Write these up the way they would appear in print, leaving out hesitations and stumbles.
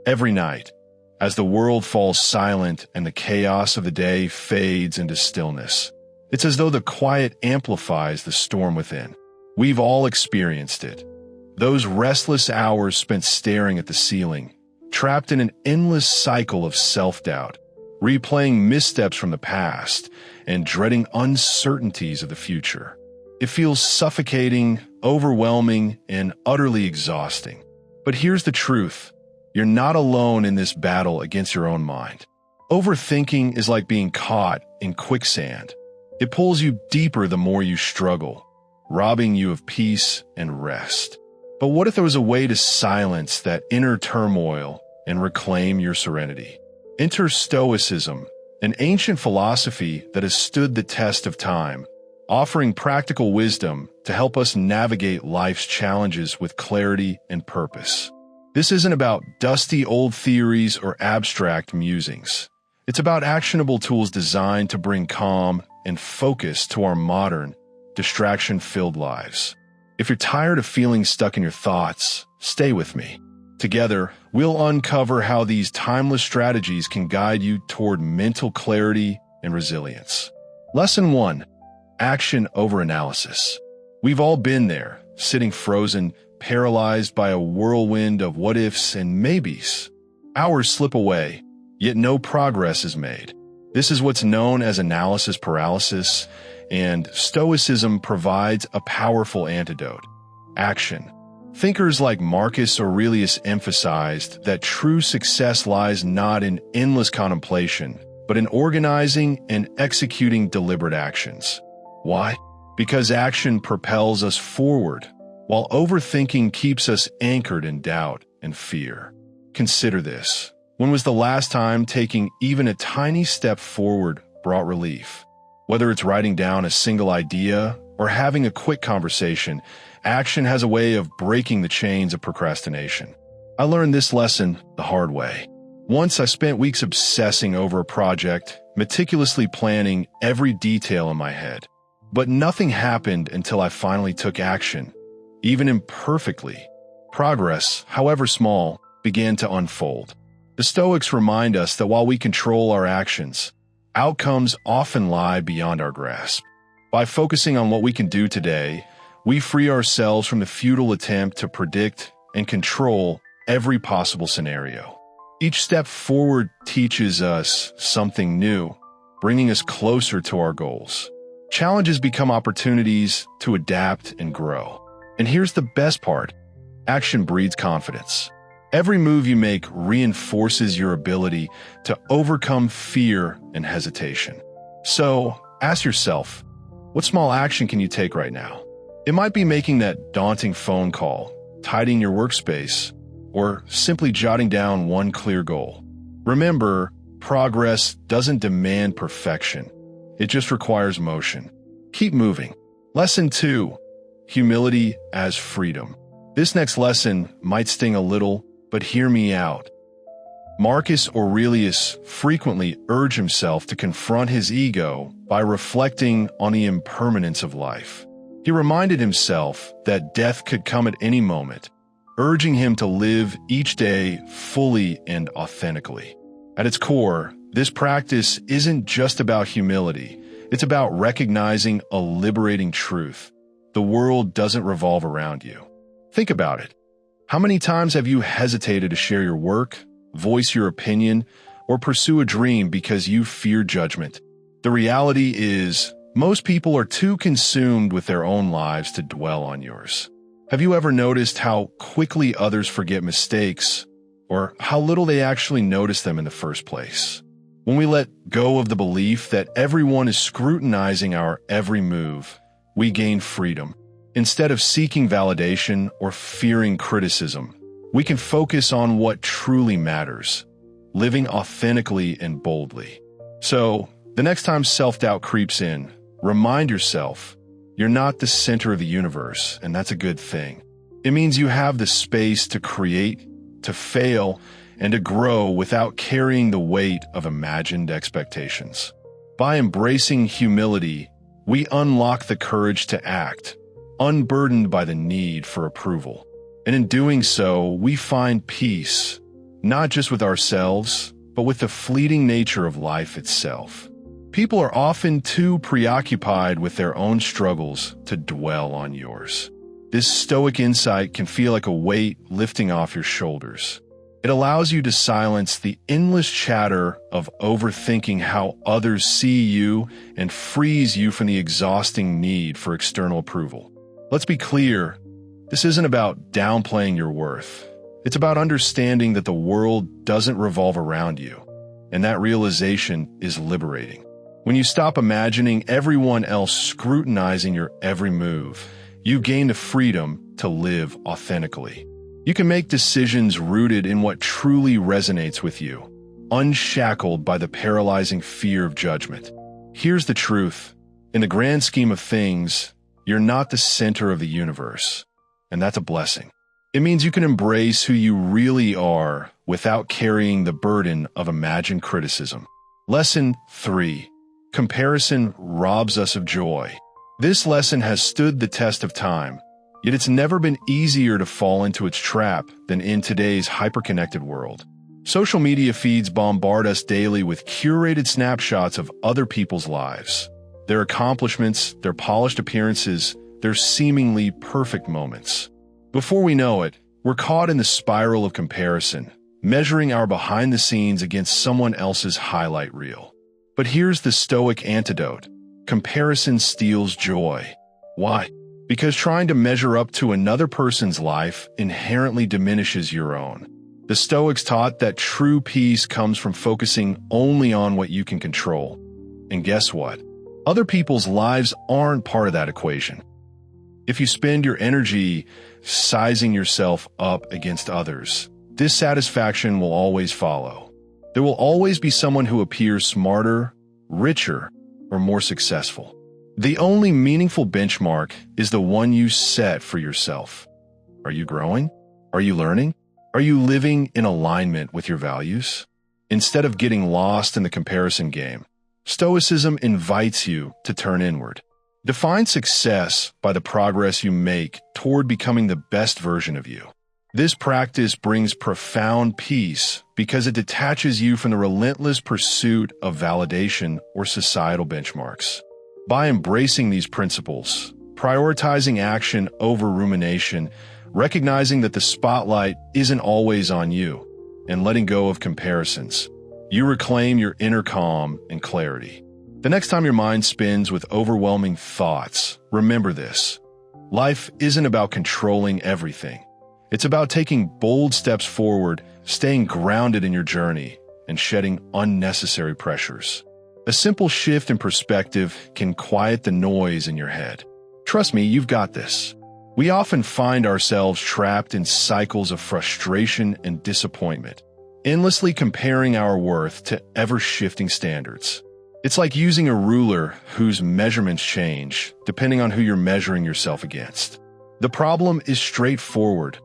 Every night, as the world falls silent and the chaos of the day fades into stillness, it's as though the quiet amplifies the storm within. We've all experienced it. Those restless hours spent staring at the ceiling, trapped in an endless cycle of self-doubt, replaying missteps from the past and dreading uncertainties of the future. It feels suffocating, overwhelming, and utterly exhausting. But here's the truth. You're not alone in this battle against your own mind. Overthinking is like being caught in quicksand. It pulls you deeper the more you struggle, robbing you of peace and rest. But what if there was a way to silence that inner turmoil and reclaim your serenity? Enter Stoicism, an ancient philosophy that has stood the test of time, offering practical wisdom to help us navigate life's challenges with clarity and purpose. This isn't about dusty old theories or abstract musings. It's about actionable tools designed to bring calm and focus to our modern, distraction-filled lives. If you're tired of feeling stuck in your thoughts, stay with me. Together, we'll uncover how these timeless strategies can guide you toward mental clarity and resilience. Lesson 1. Action over analysis. We've all been there, sitting frozen, paralyzed by a whirlwind of what-ifs and maybes. Hours slip away, yet no progress is made. This is what's known as analysis paralysis, and Stoicism provides a powerful antidote: action. Thinkers like Marcus Aurelius emphasized that true success lies not in endless contemplation, but in organizing and executing deliberate actions. Why? Because action propels us forward, while overthinking keeps us anchored in doubt and fear. Consider this. When was the last time taking even a tiny step forward brought relief? Whether it's writing down a single idea or having a quick conversation, action has a way of breaking the chains of procrastination. I learned this lesson the hard way. Once I spent weeks obsessing over a project, meticulously planning every detail in my head. But nothing happened until I finally took action. Even imperfectly, progress, however small, began to unfold. The Stoics remind us that while we control our actions, outcomes often lie beyond our grasp. By focusing on what we can do today, we free ourselves from the futile attempt to predict and control every possible scenario. Each step forward teaches us something new, bringing us closer to our goals. Challenges become opportunities to adapt and grow. And here's the best part: action breeds confidence. Every move you make reinforces your ability to overcome fear and hesitation. So, ask yourself, what small action can you take right now? It might be making that daunting phone call, tidying your workspace, or simply jotting down one clear goal. Remember, progress doesn't demand perfection. It just requires motion. Keep moving. Lesson 2. Humility as freedom. This next lesson might sting a little, but hear me out. Marcus Aurelius frequently urged himself to confront his ego by reflecting on the impermanence of life. He reminded himself that death could come at any moment, urging him to live each day fully and authentically. At its core, this practice isn't just about humility. It's about recognizing a liberating truth. The world doesn't revolve around you. Think about it. How many times have you hesitated to share your work, voice your opinion, or pursue a dream because you fear judgment? The reality is, most people are too consumed with their own lives to dwell on yours. Have you ever noticed how quickly others forget mistakes, or how little they actually notice them in the first place? When we let go of the belief that everyone is scrutinizing our every move, we gain freedom. Instead of seeking validation or fearing criticism, we can focus on what truly matters, living authentically and boldly. So, the next time self-doubt creeps in, remind yourself, you're not the center of the universe, and that's a good thing. It means you have the space to create, to fail, and to grow without carrying the weight of imagined expectations. By embracing humility, we unlock the courage to act, unburdened by the need for approval. And in doing so, we find peace, not just with ourselves, but with the fleeting nature of life itself. People are often too preoccupied with their own struggles to dwell on yours. This Stoic insight can feel like a weight lifting off your shoulders. It allows you to silence the endless chatter of overthinking how others see you and frees you from the exhausting need for external approval. Let's be clear, this isn't about downplaying your worth. It's about understanding that the world doesn't revolve around you, and that realization is liberating. When you stop imagining everyone else scrutinizing your every move, you gain the freedom to live authentically. You can make decisions rooted in what truly resonates with you, unshackled by the paralyzing fear of judgment. Here's the truth. In the grand scheme of things, you're not the center of the universe, and that's a blessing. It means you can embrace who you really are without carrying the burden of imagined criticism. Lesson 3. Comparison robs us of joy. This lesson has stood the test of time, yet it's never been easier to fall into its trap than in today's hyper-connected world. Social media feeds bombard us daily with curated snapshots of other people's lives. Their accomplishments, their polished appearances, their seemingly perfect moments. Before we know it, we're caught in the spiral of comparison, measuring our behind the scenes against someone else's highlight reel. But here's the Stoic antidote. Comparison steals joy. Why? Because trying to measure up to another person's life inherently diminishes your own. The Stoics taught that true peace comes from focusing only on what you can control. And guess what? Other people's lives aren't part of that equation. If you spend your energy sizing yourself up against others, dissatisfaction will always follow. There will always be someone who appears smarter, richer, or more successful. The only meaningful benchmark is the one you set for yourself. Are you growing? Are you learning? Are you living in alignment with your values? Instead of getting lost in the comparison game, Stoicism invites you to turn inward. Define success by the progress you make toward becoming the best version of you. This practice brings profound peace because it detaches you from the relentless pursuit of validation or societal benchmarks. By embracing these principles, prioritizing action over rumination, recognizing that the spotlight isn't always on you, and letting go of comparisons, you reclaim your inner calm and clarity. The next time your mind spins with overwhelming thoughts, remember this. Life isn't about controlling everything. It's about taking bold steps forward, staying grounded in your journey, and shedding unnecessary pressures. A simple shift in perspective can quiet the noise in your head. Trust me, you've got this. We often find ourselves trapped in cycles of frustration and disappointment, endlessly comparing our worth to ever-shifting standards. It's like using a ruler whose measurements change depending on who you're measuring yourself against. The problem is straightforward.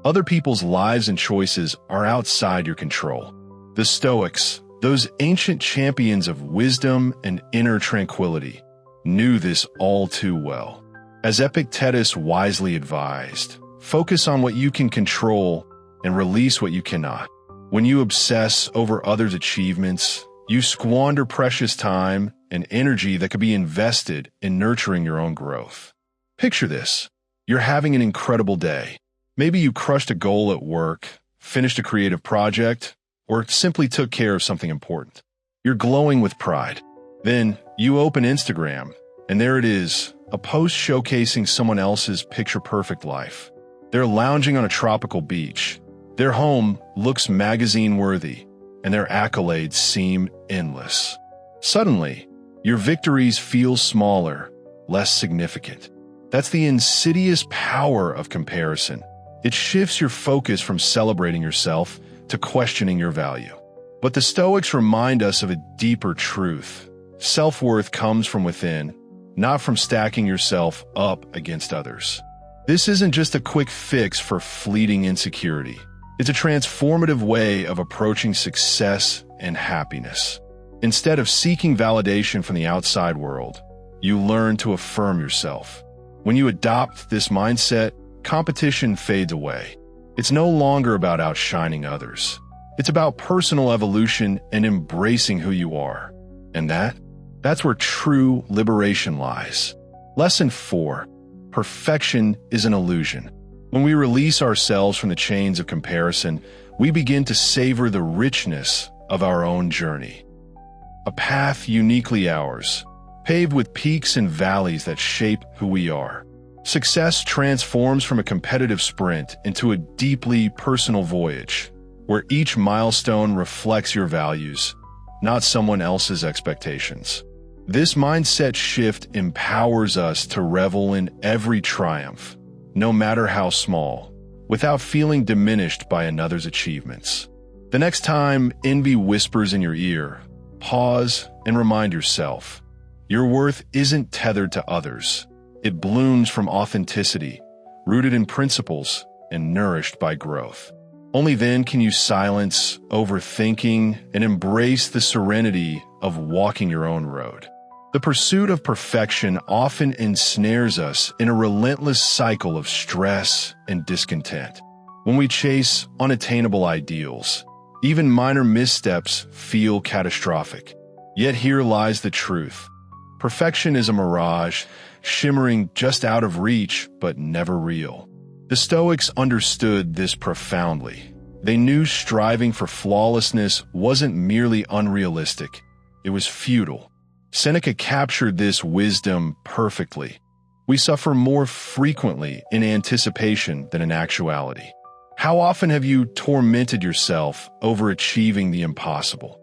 Other people's lives and choices are outside your control. The Stoics, those ancient champions of wisdom and inner tranquility, knew this all too well. As Epictetus wisely advised, focus on what you can control and release what you cannot. When you obsess over others' achievements, you squander precious time and energy that could be invested in nurturing your own growth. Picture this. You're having an incredible day. Maybe you crushed a goal at work, finished a creative project, or simply took care of something important. You're glowing with pride. Then you open Instagram, and there it is, a post showcasing someone else's picture-perfect life. They're lounging on a tropical beach. Their home looks magazine-worthy, and their accolades seem endless. Suddenly, your victories feel smaller, less significant. That's the insidious power of comparison. It shifts your focus from celebrating yourself to questioning your value. But the Stoics remind us of a deeper truth. Self-worth comes from within, not from stacking yourself up against others. This isn't just a quick fix for fleeting insecurity. It's a transformative way of approaching success and happiness. Instead of seeking validation from the outside world, you learn to affirm yourself. When you adopt this mindset, competition fades away. It's no longer about outshining others. It's about personal evolution and embracing who you are. And that's where true liberation lies. Lesson 4. Perfection is an illusion. When we release ourselves from the chains of comparison, we begin to savor the richness of our own journey. A path uniquely ours, paved with peaks and valleys that shape who we are. Success transforms from a competitive sprint into a deeply personal voyage, where each milestone reflects your values, not someone else's expectations. This mindset shift empowers us to revel in every triumph, no matter how small, without feeling diminished by another's achievements. The next time envy whispers in your ear, pause and remind yourself, your worth isn't tethered to others. It blooms from authenticity, rooted in principles and nourished by growth. Only then can you silence overthinking and embrace the serenity of walking your own road. The pursuit of perfection often ensnares us in a relentless cycle of stress and discontent. When we chase unattainable ideals, even minor missteps feel catastrophic. Yet here lies the truth. Perfection is a mirage, shimmering just out of reach, but never real. The Stoics understood this profoundly. They knew striving for flawlessness wasn't merely unrealistic, it was futile. Seneca captured this wisdom perfectly. We suffer more frequently in anticipation than in actuality. How often have you tormented yourself over achieving the impossible,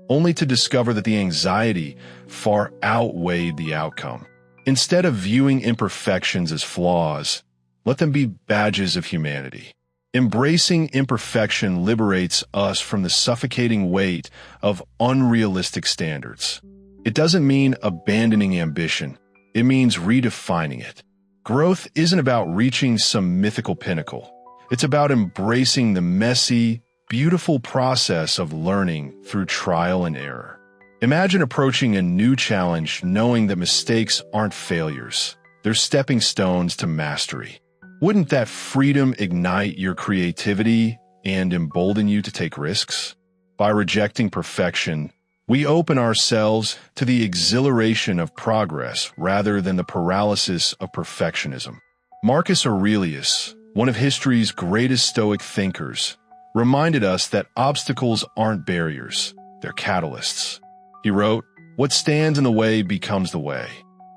only to discover that the anxiety far outweighed the outcome? Instead of viewing imperfections as flaws, let them be badges of humanity. Embracing imperfection liberates us from the suffocating weight of unrealistic standards. It doesn't mean abandoning ambition. It means redefining it. Growth isn't about reaching some mythical pinnacle. It's about embracing the messy, beautiful process of learning through trial and error. Imagine approaching a new challenge knowing that mistakes aren't failures. They're stepping stones to mastery. Wouldn't that freedom ignite your creativity and embolden you to take risks? By rejecting perfection, we open ourselves to the exhilaration of progress rather than the paralysis of perfectionism. Marcus Aurelius, one of history's greatest Stoic thinkers, reminded us that obstacles aren't barriers, they're catalysts. He wrote, "What stands in the way becomes the way."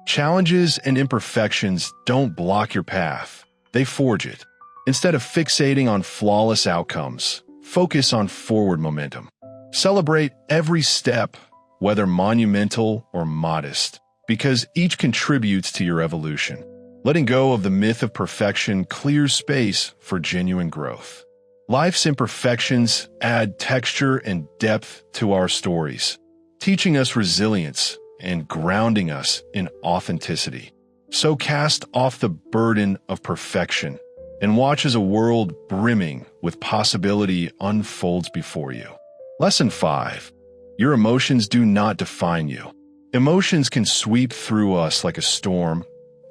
Challenges and imperfections don't block your path, they forge it. Instead of fixating on flawless outcomes, focus on forward momentum. Celebrate every step, whether monumental or modest, because each contributes to your evolution. Letting go of the myth of perfection clears space for genuine growth. Life's imperfections add texture and depth to our stories, teaching us resilience and grounding us in authenticity. So cast off the burden of perfection and watch as a world brimming with possibility unfolds before you. Lesson 5. Your emotions do not define you. Emotions can sweep through us like a storm,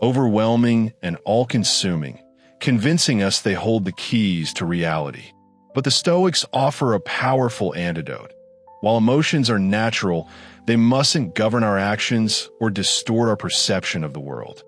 overwhelming and all-consuming, convincing us they hold the keys to reality. But the Stoics offer a powerful antidote. While emotions are natural, they mustn't govern our actions or distort our perception of the world.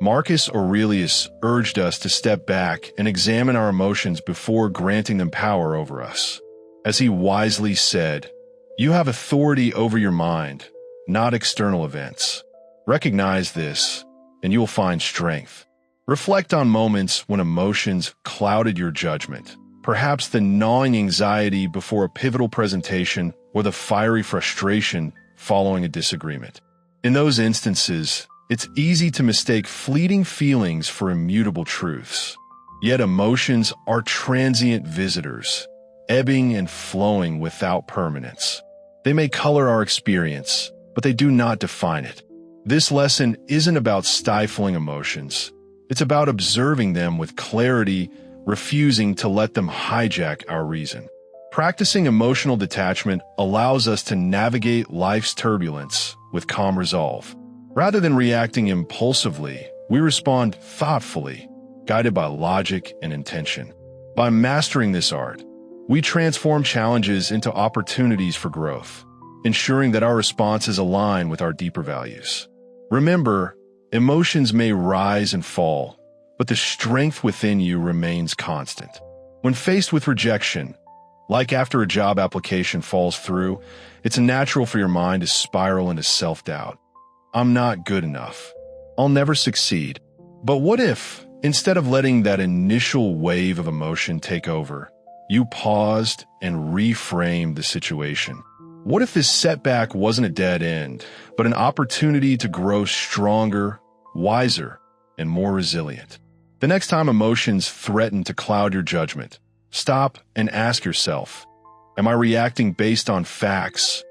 Marcus Aurelius urged us to step back and examine our emotions before granting them power over us. As he wisely said, "You have authority over your mind, not external events. Recognize this, and you will find strength." Reflect on moments when emotions clouded your judgment, perhaps the gnawing anxiety before a pivotal presentation or the fiery frustration following a disagreement. In those instances, it's easy to mistake fleeting feelings for immutable truths. Yet emotions are transient visitors, ebbing and flowing without permanence. They may color our experience, but they do not define it. This lesson isn't about stifling emotions. It's about observing them with clarity, refusing to let them hijack our reason. Practicing emotional detachment allows us to navigate life's turbulence with calm resolve. Rather than reacting impulsively, we respond thoughtfully, guided by logic and intention. By mastering this art, We transform challenges into opportunities for growth, ensuring that our responses align with our deeper values. Remember, emotions may rise and fall, but the strength within you remains constant. When faced with rejection, like after a job application falls through, it's natural for your mind to spiral into self-doubt. I'm not good enough. I'll never succeed. But what if, instead of letting that initial wave of emotion take over, you paused and reframed the situation? What if this setback wasn't a dead end, but an opportunity to grow stronger, wiser, and more resilient? The next time emotions threaten to cloud your judgment, stop and ask yourself, am I reacting based on facts,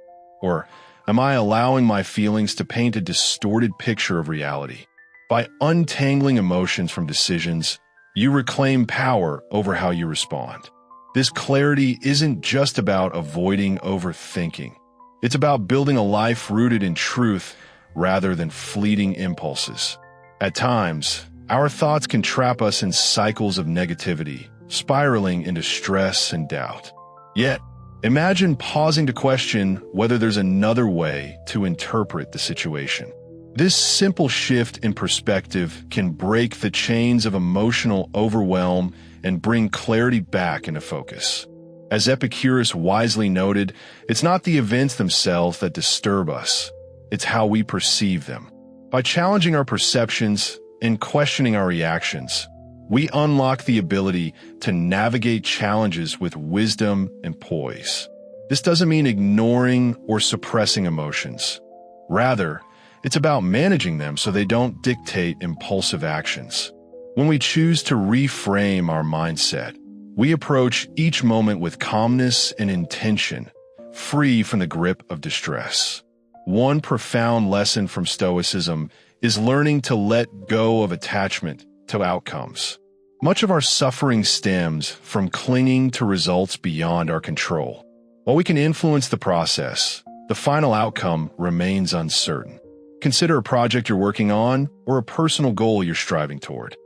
or am I allowing my feelings to paint a distorted picture of reality? By untangling emotions from decisions, you reclaim power over how you respond. This clarity isn't just about avoiding overthinking. It's about building a life rooted in truth rather than fleeting impulses. At times, our thoughts can trap us in cycles of negativity, spiraling into stress and doubt. Yet, imagine pausing to question whether there's another way to interpret the situation. This simple shift in perspective can break the chains of emotional overwhelm and bring clarity back into focus. As Epictetus wisely noted, it's not the events themselves that disturb us, it's how we perceive them. By challenging our perceptions and questioning our reactions, we unlock the ability to navigate challenges with wisdom and poise. This doesn't mean ignoring or suppressing emotions. Rather, it's about managing them so they don't dictate impulsive actions. When we choose to reframe our mindset, we approach each moment with calmness and intention, free from the grip of distress. One profound lesson from Stoicism is learning to let go of attachment to outcomes. Much of our suffering stems from clinging to results beyond our control. While we can influence the process, the final outcome remains uncertain. Consider a project you're working on or a personal goal you're striving toward.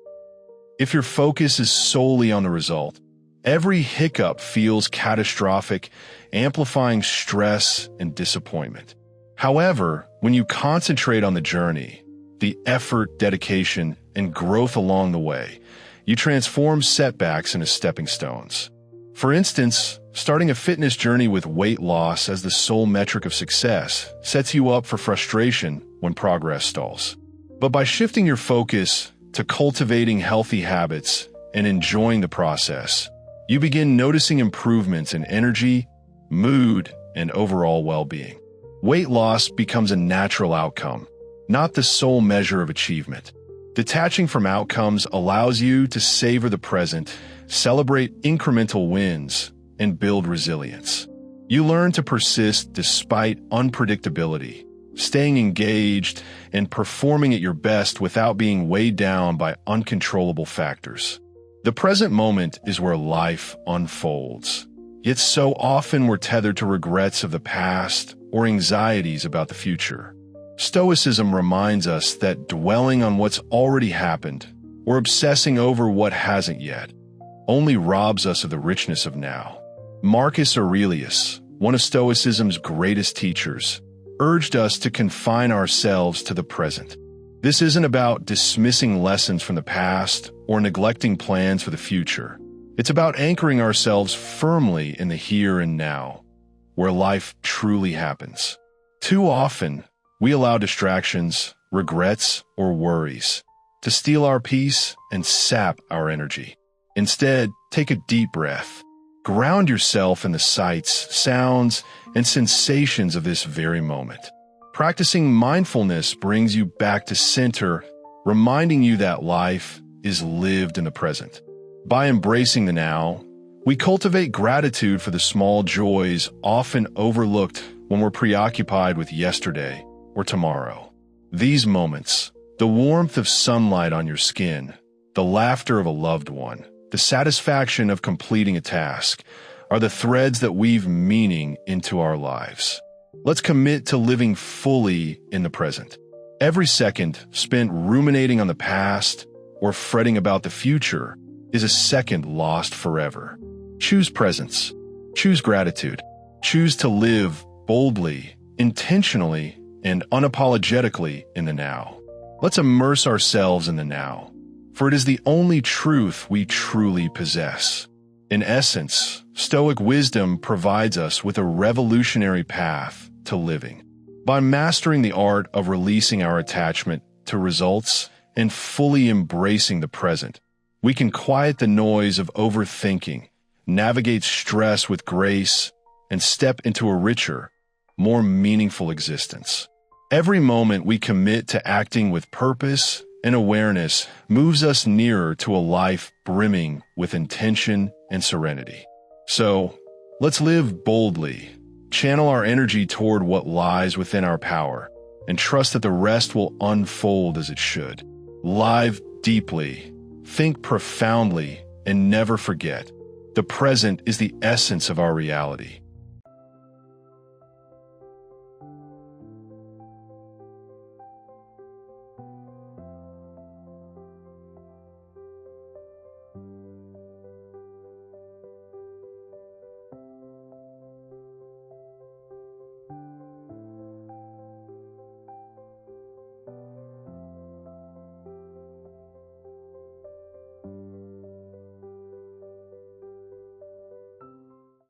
If your focus is solely on the result, every hiccup feels catastrophic, amplifying stress and disappointment. However, when you concentrate on the journey, the effort, dedication, and growth along the way, you transform setbacks into stepping stones. For instance, starting a fitness journey with weight loss as the sole metric of success sets you up for frustration when progress stalls. But by shifting your focus to cultivating healthy habits and enjoying the process, you begin noticing improvements in energy, mood, and overall well-being. Weight loss becomes a natural outcome, not the sole measure of achievement. Detaching from outcomes allows you to savor the present, celebrate incremental wins, and build resilience. You learn to persist despite unpredictability, staying engaged and performing at your best without being weighed down by uncontrollable factors. The present moment is where life unfolds. Yet so often we're tethered to regrets of the past or anxieties about the future. Stoicism reminds us that dwelling on what's already happened or obsessing over what hasn't yet only robs us of the richness of now. Marcus Aurelius, one of Stoicism's greatest teachers, urged us to confine ourselves to the present. This isn't about dismissing lessons from the past or neglecting plans for the future. It's about anchoring ourselves firmly in the here and now, where life truly happens. Too often, we allow distractions, regrets, or worries to steal our peace and sap our energy. Instead, take a deep breath. Ground yourself in the sights, sounds, and sensations of this very moment. Practicing mindfulness brings you back to center, reminding you that life is lived in the present. By embracing the now, we cultivate gratitude for the small joys often overlooked when we're preoccupied with yesterday or tomorrow. These moments, the warmth of sunlight on your skin, the laughter of a loved one, the satisfaction of completing a task, are the threads that weave meaning into our lives. Let's commit to living fully in the present. Every second spent ruminating on the past or fretting about the future is a second lost forever. Choose presence. Choose gratitude. Choose to live boldly, intentionally, and unapologetically in the now. Let's immerse ourselves in the now, for it is the only truth we truly possess. In essence, Stoic wisdom provides us with a revolutionary path to living. By mastering the art of releasing our attachment to results and fully embracing the present, we can quiet the noise of overthinking, navigate stress with grace, and step into a richer, more meaningful existence. Every moment we commit to acting with purpose and awareness moves us nearer to a life brimming with intention and serenity. So, let's live boldly, channel our energy toward what lies within our power, and trust that the rest will unfold as it should. Live deeply, think profoundly, and never forget. The present is the essence of our reality.